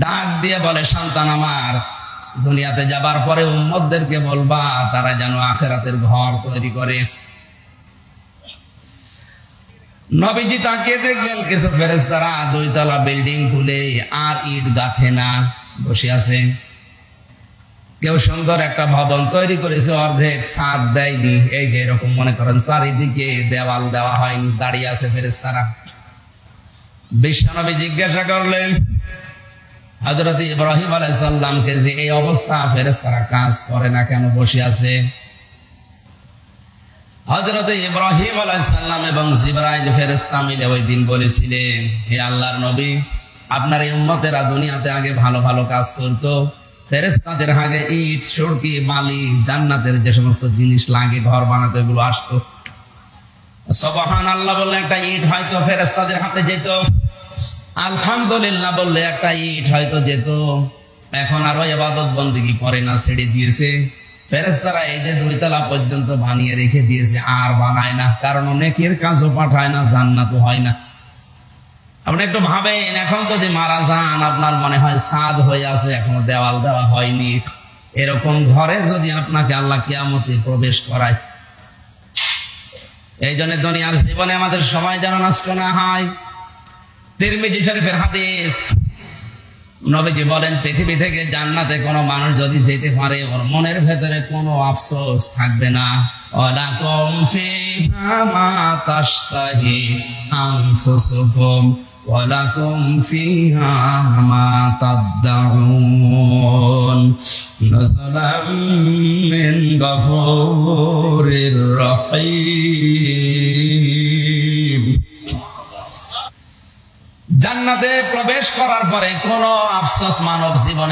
ডাক দিয়ে বলে, সন্তান আমার, দুনিয়াতে যাবার পরে উম্মতদেরকে বলবা তারা যেন আখিরাতের ঘর তৈরি করে। নবীজি তাকিয়ে দেখলেন কিছু ফেরেশতারা 2 তলা বিল্ডিং খুলে আর ইট গাঁথে না, বসে আছে। কেউ সুন্দর একটা ভবন তৈরি করেছে, অর্ধেক ছাদ দেয়নি। এই যে এরকম মনে করেন চারিদিকে দেওয়াল দেওয়া হয়নি, দাঁড়িয়ে আছে ফেরেশতারা। বিশ্বনবী জিজ্ঞাসা করলেন হযরত ইব্রাহিম আলাইহিস সালামকে যে এই অবস্থা, ফেরেশতারা কাজ করে না কেন, বসে আছে? হযরত ইব্রাহিম আলাইহিস সালাম এবং জিবরাইল ফেরেশতা মিলে ওই দিন বলেছিলেন, হে আল্লাহর নবী, আপনার এই উম্মতেরা দুনিয়াতে আগে ভালো ভালো কাজ করত, ফেরেশতাদের আগে ইট, সুরকি, বালি, জান্নাতের যে সমস্ত জিনিস লাগে ঘর বানাতে, এগুলো আসতো। সুবহানাল্লাহ বললে একটা ইট হয়তো ফেরেশতাদের হাতে যেত, আলহামদুলিল্লাহ বললে একটা ইট হয়তো যেত। এখন আরো ইবাদত বন্দেগী করে না, ছেড়ে দিয়েছে। ফেরেশতারা এই যে 2 তলা পর্যন্ত বানিয়ে রেখে দিয়েছে, আর বানায় না, কারণ নেকির কাজও পাঠায় না, জান্নাতও হয় না। আপনি একটু ভাবেন, এখন যদি মারা যান, আপনার মনে হয় ছাদ হয়ে আছে, এখনো দেওয়াল দেওয়া হয়নি, এরকম ঘরে যদি আপনাকে আল্লাহ কিয়ামতে প্রবেশ করায়। এই জন্য দুনিয়ার জীবনে আমাদের সময় যেন নষ্ট না হয়। তিরমিজি শরীফের হাদিস, নবীজি বলেন, পৃথিবী থেকে জান্নাতে কোনো মানুষ যদি যেতে পারে, ওর মনের ভেতরে কোনো আফসোস থাকবে না। ওয়ালাকুম ফিহা মা তাশতাহি আনফুসুকুম ওয়ালাকুম ফিহা মা তাদউন নাযালাম মিন গফুরির রহিম। জান্নাতে প্রবেশ করার পরে কোনো আফসোস মানব জীবনে